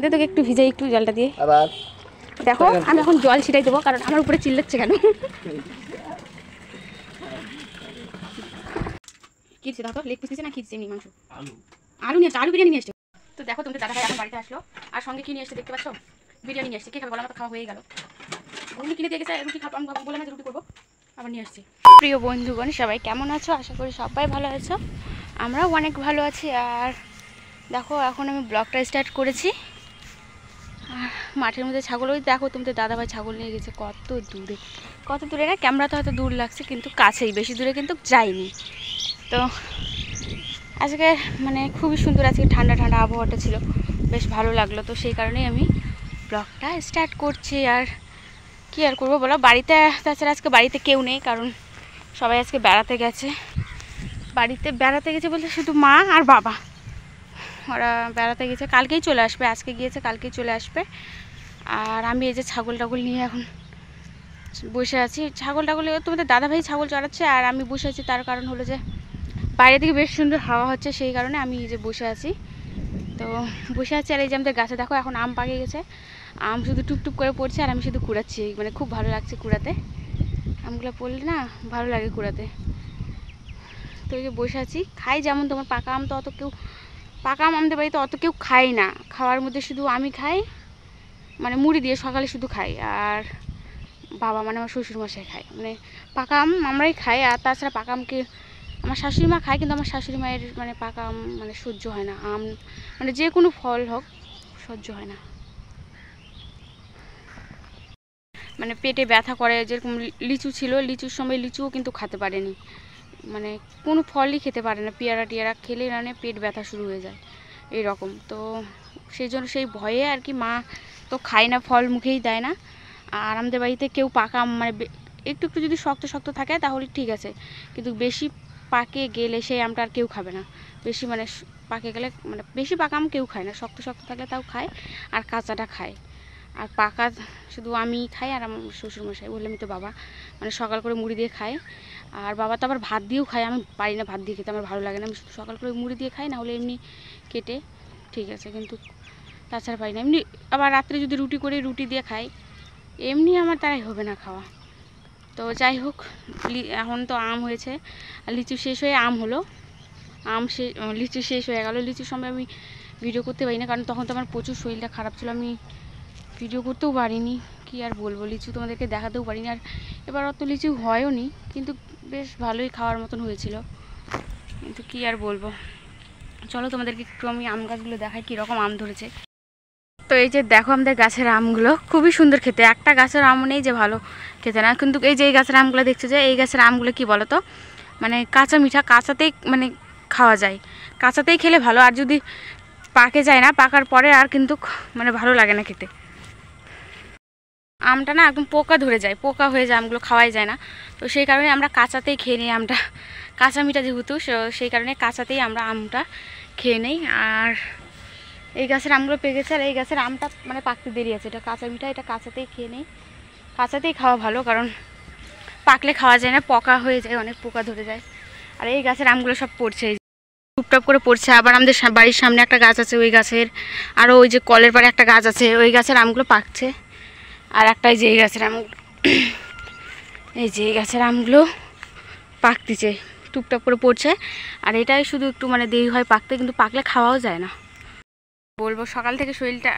দে তোকে একটু ভিজাই একটু জলটা দিয়ে। দেখো আমি এখন জল ছিটাই দেবো, কারণ আমার উপরে চিল্লাচ্ছে কেন। কি দিচ্ছে দেখো, লেগ পিস দিচ্ছে না কি দিচ্ছে, এমনি মাংস, আলু নিয়ে আসছে, আলু বিরিয়ানি নিয়ে আসছে। তো দেখো তুমি দাদা ভাই এখন বাড়িতে আসলো, আর সঙ্গে কি নিয়ে আসছে দেখতে পাচ্ছ, বিরিয়ানি নিয়ে আসছে। কে খাবে বলো, আমার খাওয়া হয়ে গেল। ঘুগনি কিনে দিয়ে গেছে, রুটি খাবো, আমি বললাম না রুটি করবো, আবার নিয়ে আসছি। প্রিয় বন্ধুগণ সবাই কেমন আছো, আশা করি সবাই ভালো আছো, আমরাও অনেক ভালো আছি। আর দেখো এখন আমি ব্লগটা স্টার্ট করেছি, আর মাঠের মধ্যে ছাগল, ওই দেখো তোমাদের দাদাভাই ছাগল নিয়ে গেছে কত দূরে না, ক্যামেরা তো হয়তো দূর লাগছে কিন্তু কাছেই, বেশি দূরে কিন্তু যাইনি। তো আজকে মানে খুবই সুন্দর, আজকে ঠান্ডা ঠান্ডা আবহাওয়াটা ছিল, বেশ ভালো লাগলো। তো সেই কারণেই আমি ব্লগটা স্টার্ট করছি। আর কি আর করবো বলো, বাড়িতে তাছাড়া আজকে বাড়িতে কেউ নেই, কারণ সবাই আজকে বেড়াতে গেছে। বাড়িতে বেড়াতে গেছে বলতে শুধু মা আর বাবা, ওরা বেড়াতে গেছে, কালকেই চলে আসবে, আজকে গিয়েছে কালকেই চলে আসবে। আর আমি এই যে ছাগল টাগল নিয়ে এখন বসে আছি। ছাগল টাগল তোমাদের দাদাভাই ছাগল চড়াচ্ছে, আর আমি বসে আছি, তার কারণ হলো যে বাইরে থেকে বেশ সুন্দর হাওয়া হচ্ছে, সেই কারণে আমি এই যে বসে আছি। তো বসে আছি, আর এই যে আমাদের গাছে দেখো এখন আম পাকে গেছে, আম শুধু টুপটুপ করে পড়ছে, আর আমি শুধু কুড়াচ্ছি, মানে খুব ভালো লাগছে কুড়াতে, আমগুলো পড়লে না ভালো লাগে কুড়াতে। তো এই যে বসে আছি, খাই যেমন তোমার পাকা আম তো অত কেউ, পাকা আম আমাদের বাড়িতে অত কেউ খাই না, খাওয়ার মধ্যে শুধু আমি খাই, মানে মুড়ি দিয়ে সকালে শুধু খাই, আর বাবা মানে আমার শ্বশুরমশাই খায়, মানে পাকা আম আমরাই খাই। আর তাছাড়া পাকা আমকে আমার শাশুড়ি মা খায়, কিন্তু আমার শাশুড়ি মায়ের মানে পাকা আম মানে সহ্য হয় না, আম মানে যে কোনো ফল হোক সহ্য হয় না, মানে পেটে ব্যথা করে। যেরকম লিচু ছিল, লিচুর সময় লিচুও কিন্তু খেতে পারেনি, মানে কোনো ফলই খেতে পারে না, পেয়ারা টিয়ারা খেলে মানে পেট ব্যথা শুরু হয়ে যায় এইরকম। তো সেই জন্য সেই ভয়ে আর কি মা তো খায় না, ফল মুখেই দেয় না। আর আমাদের বাড়িতে কেউ পাকা আম মানে একটু একটু যদি শক্ত শক্ত থাকে তাহলে ঠিক আছে, কিন্তু বেশি পাকে গেলে সেই আমটা আর কেউ খাবে না, বেশি মানে পাকে গেলে মানে বেশি পাকা আম কেউ খায় না, শক্ত শক্ত থাকলে তাও খায়, আর কাঁচাটা খায়। আর পাকা শুধু আমি খাই, আর আমার শ্বশুরমশাই বললামই তো বাবা, মানে সকাল করে মুড়ি দিয়ে খায়। আর বাবা তো আবার ভাত দিয়েও খায়, আমি পারি না ভাত দিয়ে খেতে, আমার ভালো লাগে না, আমি শুধু সকাল করে মুড়ি দিয়ে খাই, না হলে এমনি কেটে ঠিক আছে, কিন্তু তাছাড়া পারি না। এমনি আবার রাত্রে যদি রুটি করে রুটি দিয়ে খাই, এমনি আমার তারাই হবে না খাওয়া। তো যাই হোক, এখন তো আম হয়েছে, আর লিচু শেষ হয়ে আম হলো, লিচু শেষ হয়ে গেল। লিচুর সময় আমি ভিডিও করতে পারি না, কারণ তখন তো আমার প্রচুর শরীরটা খারাপ ছিল, আমি ভিডিও করতেও পারিনি, কি আর বলবো, লিচু তোমাদেরকে দেখাতেও পারিনি। আর এবার অত লিচু হয়ও নি, কিন্তু বেশ ভালোই খাওয়ার মতন হয়েছিল, কিন্তু কি আর বলবো। চলো তোমাদেরকে একটু আমি আম গাছগুলো দেখাই কীরকম আম ধরেছে। তো এই যে দেখো আমাদের গাছের আমগুলো খুবই সুন্দর খেতে, একটা গাছের আম নেই যে ভালো খেতে না, কিন্তু এই যে এই গাছের আমগুলো দেখছো যে এই গাছের আমগুলো কি বলো তো, মানে কাঁচা মিঠা, কাঁচাতেই মানে খাওয়া যায়, কাঁচাতেই খেলে ভালো, আর যদি পাকে যায় না, পাকার পরে আর কিন্তু মানে ভালো লাগে না খেতে। আমটা না একদম পোকা ধরে যায়, পোকা হয়ে যায়, আমগুলো খাওয়াই যায় না। তো সেই কারণে আমরা কাঁচাতেই খেয়ে নিই আমটা, কাঁচা মিঠা যেহেতু, সেই কারণে কাঁচাতেই আমরা আমটা খেয়ে নিই। আর এই গাছের আমগুলো পেকে গেছে, আর এই গাছের আমটা মানে পাকতে দেরি আছে, এটা কাঁচা মিঠা, এটা কাঁচাতেই খেয়ে নেই, কাঁচাতেই খাওয়া ভালো, কারণ পাকলে খাওয়া যায় না, পোকা হয়ে যায়, অনেক পোকা ধরে যায়। আর এই গাছের আমগুলো সব পড়ছে, টুপটাপ করে পড়ছে। আবার আমাদের বাড়ির সামনে একটা গাছ আছে, ওই গাছের, আরও ওই যে কলের পাড়ে একটা গাছ আছে, ওই গাছের আমগুলো পাকছে। আর একটাই যে এই গাছের আম, এই যে এই গাছের আমগুলো পাকতেছে, টুপটাপ করে পড়ছে। আর এটাই শুধু একটু মানে দেরি হয় পাকতে, কিন্তু পাকলে খাওয়াও যায় না। বলবো সকাল থেকে শরীরটা,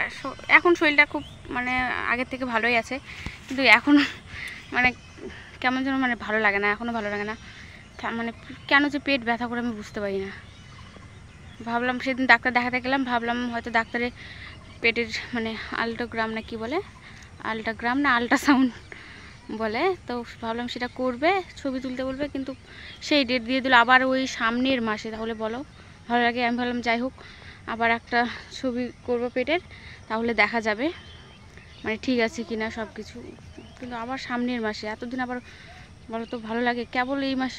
এখন শরীরটা খুব মানে আগের থেকে ভালোই আছে, কিন্তু এখন মানে কেমন যেন মানে ভালো লাগে না, এখনও ভালো লাগে না, মানে কেন যে পেট ব্যথা করে আমি বুঝতে পারি না। ভাবলাম সেদিন ডাক্তার দেখাতে গেলাম, ভাবলাম হয়তো ডাক্তারে পেটের মানে আলট্রাগ্রাম না কি বলে, আলট্রাগ্রাম না আলট্রাসাউন্ড বলে, তো ভাবলাম সেটা করবে, ছবি তুলতে বলবে, কিন্তু সেই ডেট দিয়ে দিল আবার ওই সামনের মাসে, তাহলে বলো ভালো লাগে। আমি ভাবলাম যাই হোক আবার একটা ছবি করবো পেটের, তাহলে দেখা যাবে মানে ঠিক আছে কিনা সব কিছু, কিন্তু আবার সামনের মাসে, এতদিন আবার বলো তো ভালো লাগে, কেবল এই মাস,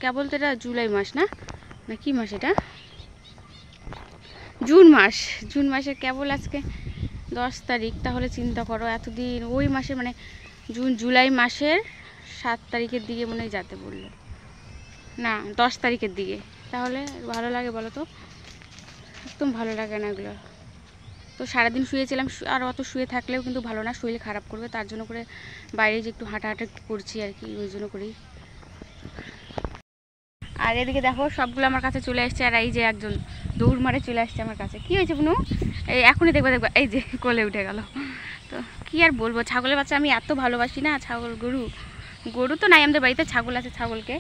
কেবল তো এটা জুলাই মাস না, না কি মাস এটা, জুন মাস, জুন মাসের কেবল আজকে 10 তারিখ, তাহলে চিন্তা করো এতদিন ওই মাসে মানে জুলাই মাসের 7 তারিখের দিকে মনে হয় যেতে বললো, না 10 তারিখের দিকে, তাহলে ভালো লাগে বলো তো, একদম ভালো লাগে না এগুলো। তো সারাদিন শুয়েছিলাম, আর অত শুয়ে থাকলেও কিন্তু ভালো না, শরীর খারাপ করবে, তার জন্য করে বাইরে যে একটু হাঁটাহাঁটা করছি আর কি, ওই জন্য করেই। আর এদিকে দেখো সবগুলো আমার কাছে চলে আসছে, আর এই যে একজন দৌড় মারে চলে আসছে আমার কাছে। কি হয়েছে বুনু? এই এখনই দেখবো এই যে কোলে উঠে গেল। তো কি আর বলবো, ছাগলের বাচ্চা আমি এত ভালোবাসি না, ছাগল গরু তো নাই আমাদের বাড়িতে, ছাগল আছে, ছাগলকে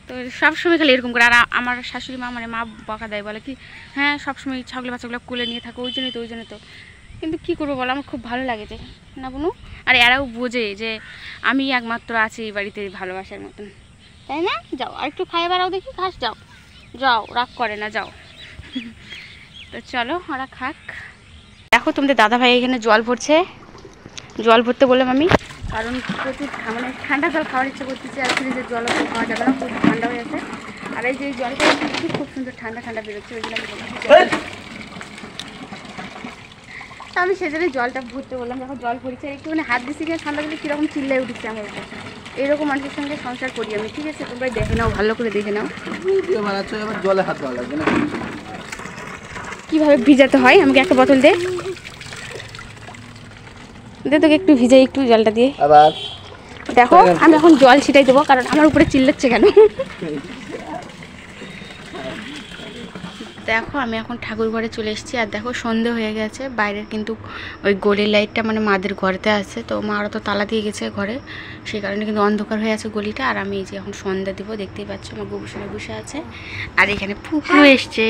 তো সবসময় খালি এরকম করে। আর আমার শাশুড়ি মা মানে মা বকা দেয়, বলে কি হ্যাঁ সবসময় ছাগলের বাচ্চাগুলো কোলে নিয়ে থাকো, ওই জন্যই তো। কিন্তু কি করবো বলো, আমার খুব ভালো লাগে যে না বুনু। আর এরাও বোঝে যে আমি একমাত্র আছি এই বাড়িতে ভালোবাসার মতন, তাই না? যাও আর একটু খাইয়ে বেড়াও দেখি, খাস, যাও যাও, রাগ করে না, যাও। তো চলো ওরা খাক। দেখো তোমাদের দাদাভাই এখানে জল ভরছে, জল ভরতে বললাম আমি, কারণ প্রচুর মানে ঠান্ডা জল খাওয়ার ইচ্ছে করতেছে, আর ফ্রিজের জলও খাওয়া যাবে না, খুব ঠান্ডা হয়ে আছে। আর এই যে জলটা খুব সুন্দর ঠান্ডা ঠান্ডা বেরোচ্ছে, ওই জন্য আমি সেজন্যই জলটা ভরতে বললাম। যখন জল ভরছে একটুখানি হাত দিচ্ছি কিনা ঠান্ডা দিলে কীরকম চিল্লাই উঠেছে আমার উপর। এরকম মানুষের সঙ্গে সংসার করি আমি, ঠিক আছে? তোমরা দেখে নাও, ভালো করে দেখে নাও জলে হাত দেওয়া লাগবে না, কীভাবে ভিজাতে হয়। আমাকে একটা বোতল দে তোকে একটু ভিজাই, একটু জলটা দিয়ে। আবার দেখো আমি এখন জল ছিটাই দেবো, কারণ আমার উপরে চিল্লাচ্ছে কেন। দেখো আমি এখন ঠাকুর ঘরে চলে এসেছি, আর দেখো সন্ধে হয়ে গেছে, বাইরের কিন্তু ওই গলির লাইটটা মানে মাদের ঘরেতে আছে, তো মা আরও তো তালা দিয়ে গেছে ঘরে, সেই কারণে কিন্তু অন্ধকার হয়ে আছে গলিটা। আর আমি এই যে এখন সন্ধ্যা দিব, দেখতেই পাচ্ছ আমার গোবুসনে বসে আছে, আর এখানে পুকুর এসছে।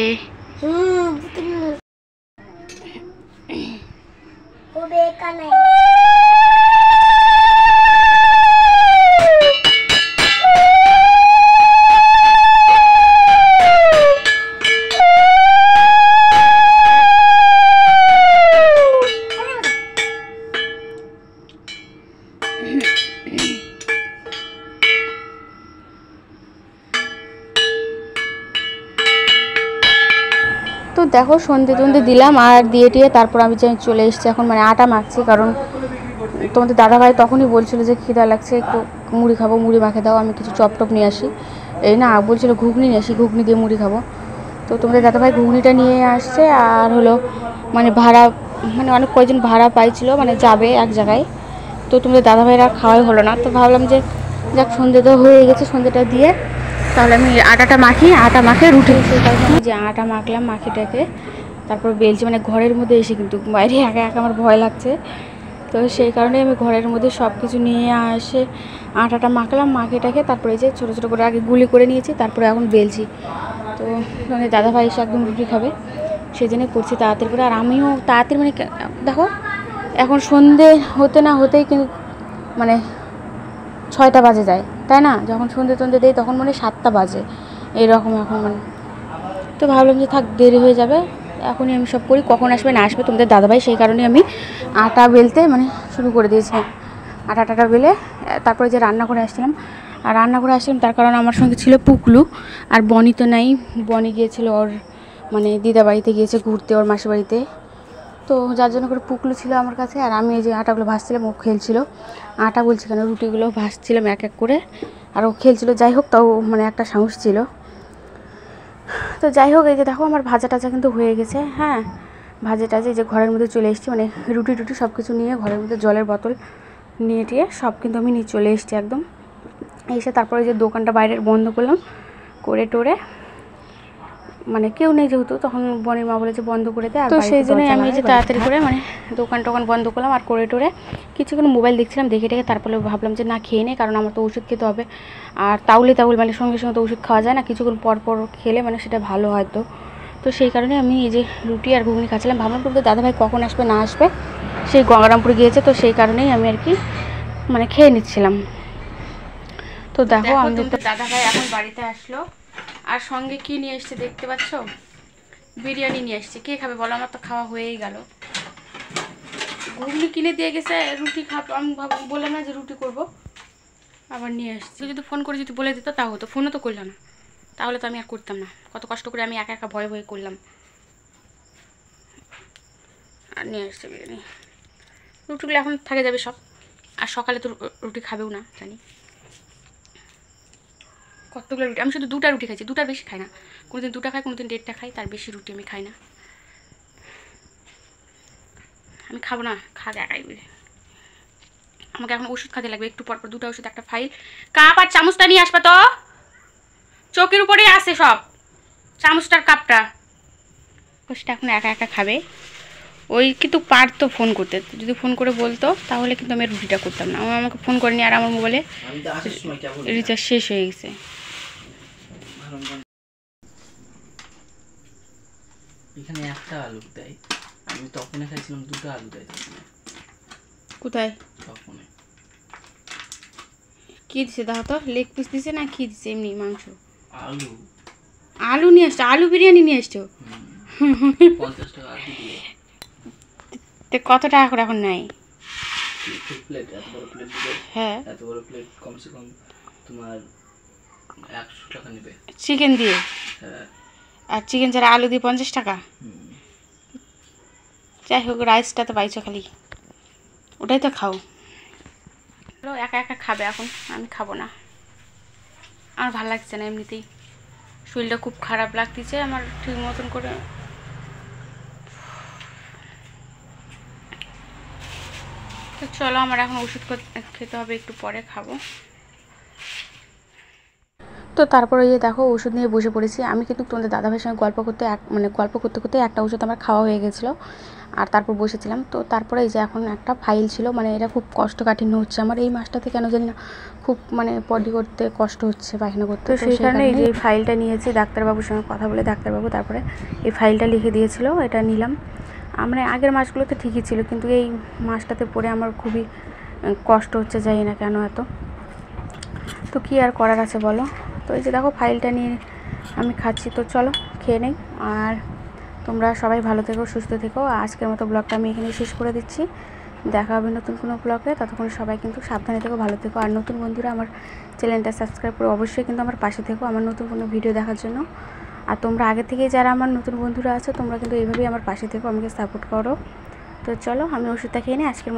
তো দেখো সন্ধে টন্ধে দিলাম, আর দিয়ে তারপর আমি চলে এসেছি এখন মানে আটা মাখছি, কারণ তোমাদের দাদাভাই তখনই বলছিল যে খিদা লাগছে, একটু মুড়ি খাবো, মুড়ি মাখে দাও, আমি কিছু চপ টপ নিয়ে আসি। এই না বলছিল ঘুগনি নিয়ে আসি, ঘুগনি দিয়ে মুড়ি খাবো। তো তোমাদের দাদাভাই ঘুগনিটা নিয়ে আসছে, আর হলো মানে ভাড়া মানে অনেক কয়জন ভাড়া পাইছিল, মানে যাবে এক জায়গায়। তো তোমাদের দাদাভাইয়ের আর খাওয়াই হলো না, তো ভাবলাম যে যাক সন্ধে তো হয়ে গেছে, সন্ধেটা দিয়ে তাহলে আমি আটাটা মাখি, আটা মাখে রুটি, সেই কারণে আমি যে আটা মাখলাম, মাখিটাকে তারপর বেলছি, মানে ঘরের মধ্যে এসে, কিন্তু বাইরে একা একা আমার ভয় লাগছে, তো সেই কারণে আমি ঘরের মধ্যে সব কিছু নিয়ে আসে আটাটা মাখলাম, মাখিটাকে তারপরে যে ছোটো ছোটো করে আগে গুলি করে নিয়েছি, তারপরে এখন বেলছি। তো মানে দাদাভাই এসে একদম রুটি খাবে, সেই জন্য করছি তাড়াতাড়ি করে। আর আমিও তাড়াতাড়ি মানে দেখো এখন সন্ধে হতে না হতেই কিন্তু মানে 6টা বাজে যায়, তাই না? যখন সন্ধে টন্ধে দেয় তখন মানে 7টা বাজে এইরকম এখন মানে। তো ভাবলাম যে থাক, দেরি হয়ে যাবে, এখনই আমি সব করি, কখন আসবে না আসবে তোমাদের দাদাভাই, সেই কারণে আমি আটা বেলতে মানে শুরু করে দিয়েছিলাম। আটাটা বেলে তারপরে যে রান্না করে আসছিলাম, আর রান্না করে আসছিলাম তার কারণ আমার সঙ্গে ছিল পুকলু, আর বনি তো নাই, বনি গিয়েছিল ওর মানে দিদা বাড়িতে গিয়েছে ঘুরতে, ওর মাসির বাড়িতে, তো যার জন্য করে পুকলু ছিল আমার কাছে। আর আমি এই যে আটাগুলো ভাজছিলাম, ও খেলছিল, আটা বলছি কেন, রুটিগুলো ভাজছিলাম এক এক করে, আর ও খেলছিল। যাই হোক, তাও মানে একটা সাহস ছিল। তো যাই হোক, এই যে দেখো আমার ভাজা টাজা কিন্তু হয়ে গেছে, হ্যাঁ ভাজা টাজা এই যে ঘরের মধ্যে চলে এসেছি, মানে রুটি টুটি সব কিছু নিয়ে ঘরের মধ্যে জলের বোতল নিয়ে টিয়ে সব কিন্তু আমি নিয়ে চলে এসেছি একদম। এসে তারপরে যে দোকানটা বাইরের বন্ধ করলাম, করে টোরে মানে কেউ নেই যেহেতু, তখন বনির মা বলেছে বন্ধ করে দেয়, আর তো সেই জন্যই আমি যে তাড়াতাড়ি করে মানে দোকান টোকান বন্ধ করলাম, আর করে টোরে কিছুক্ষণ মোবাইল দেখছিলাম, দেখে টেকে তারপরে ভাবলাম যে না খেয়ে নেই, কারণ আমার তো ওষুধ খেতে হবে, আর তাউল মানে সঙ্গে সঙ্গে তো ওষুধ খাওয়া যায় না, কিছুক্ষণ পর পর খেলে মানে সেটা ভালো হয়তো। তো সেই কারণে আমি এই যে রুটি আর ঘুগনি খাচ্ছিলাম। ভাবলাম কিন্তু দাদাভাই কখন আসবে না আসবে, সেই গঙ্গারামপুর গিয়েছে, তো সেই কারণেই আমি আর কি মানে খেয়ে নিচ্ছিলাম। তো দেখো আমাদের তো দাদাভাই এখন বাড়িতে আসলো, আর সঙ্গে কি নিয়ে এসছে দেখতে পাচ্ছ, বিরিয়ানি নিয়ে এসছে। কে খাবে বলো, আমার তো খাওয়া হয়েই গেল। ঘুগনি কিনে দিয়ে গেছে, রুটি খাবো আমি বললাম না যে রুটি করব, আবার নিয়ে আসছি। যদি ফোন করে যদি বলে দিত তাও হতো, ফোনও তো করলো না, তাহলে তো আমি আর করতাম না, কত কষ্ট করে আমি একা একা ভয়ে ভয়ে করলাম। আর নিয়ে আসছে বিরিয়ানি, রুটিগুলো এখন থাকে যাবে সব, আর সকালে তো রুটি খাবেও না জানি। কতগুলো রুটি, আমি শুধু 2টা রুটি খাইছি, 2টার বেশি খাই না, কোনোদিন 2টা খাই, কোনোদিন 1.5টা খাই, তার বেশি রুটি আমি খাই না। আমি খাবো না, খাক একাই বলে। আমাকে এখন ওষুধ খেতে লাগবে, একটু পর পর 2টা ওষুধ, একটা ফাইল। কাপ আর চামচটা নিয়ে আসবা তো, চোখের উপরেই আছে সব, চামচটার কাপটা। ওষুধটা এখন একা একা খাবে। ওই কিন্তু পারতো ফোন করতে, যদি ফোন করে বলতো তাহলে কিন্তু আমি রুটিটা করতাম না। আমাকে ফোন করেনি, আর আমার মোবাইলে রিচার্জ শেষ হয়ে গেছে। এখানে একটা আলু দেয়, আমি তখনই খাইছিলাম 2টা আলু দেয়। কোথায় তখনই কি দিছে দেখো তো, লেগ পিস দিছে না কি দিছে? এমনি মাংস, আলু। আলু নিয়ে আসছো, আলু বিরিয়ানি নিয়ে আসছো। 50 টাকা আলু দিয়ে তো কত টাকা করে এখন নাই? প্লেট, এত বড় প্লেট দিবে। হ্যাঁ, এত বড় প্লেট কমসে কম তোমার 100 টাকা নেবে। চিকেন দিয়ে? হ্যাঁ। আর চিকেন ছাড়া আলু দিয়ে 50 টাকা? যাই হোক, রাইসটা তো পাইছো খালি, ওটাই তো খাও। একা একা খাবে এখন, আমি খাবো না। আমার ভালো লাগছে না এমনিতেই, শরীরটা খুব খারাপ লাগতেছে আমার, ঠিক মতন করে। তো চলো, আমার এখন ওষুধ খেতে হবে, একটু পরে খাবো। তো তারপরে এই যে দেখো, ওষুধ নিয়ে বসে পড়েছি আমি। কিন্তু তোমাদের দাদাভাইয়ের সঙ্গে গল্প করতে গল্প করতে করতে একটা ওষুধ আমার খাওয়া হয়ে গেছিলো, আর তারপর বসেছিলাম। তো তারপরে এই যে এখন একটা ফাইল ছিল, মানে এটা খুব কষ্টকাঠিন্য হচ্ছে আমার এই মাসটাতে, কেন জানি না খুব মানে পটি করতে কষ্ট হচ্ছে, পায়খানা করতে। তো সেই কারণে এই যে ফাইলটা নিয়েছি, ডাক্তারবাবুর সঙ্গে কথা বলে ডাক্তারবাবু তারপরে এই ফাইলটা লিখে দিয়েছিল, এটা নিলাম। মানে আগের মাসগুলোতে ঠিকই ছিল, কিন্তু এই মাসটাতে পড়ে আমার খুবই কষ্ট হচ্ছে, জানি না কেন এত। তো কি আর করার আছে বলো। তো এই যে দেখো, ফাইলটা নিয়ে আমি খাচ্ছি। তো চলো খেয়ে নেই, আর তোমরা সবাই ভালো থেকো, সুস্থ থেকো। আজকের মতো ব্লগটা আমি এখানে শেষ করে দিচ্ছি। দেখা হবে নতুন কোনো ব্লগে, ততক্ষণ সবাই কিন্তু সাবধানে থেকো, ভালো থেকো। আর নতুন বন্ধুরা আমার চ্যানেলটা সাবস্ক্রাইব করে অবশ্যই কিন্তু আমার পাশে থেকো আমার নতুন কোনো ভিডিও দেখার জন্য। আর তোমরা আগে থেকেই যারা আমার নতুন বন্ধুরা আছো, তোমরা কিন্তু এইভাবেই আমার পাশে থেকো, আমাকে সাপোর্ট করো। তো চলো, আমি ওষুধটা খেয়ে নিই আজকের মতো।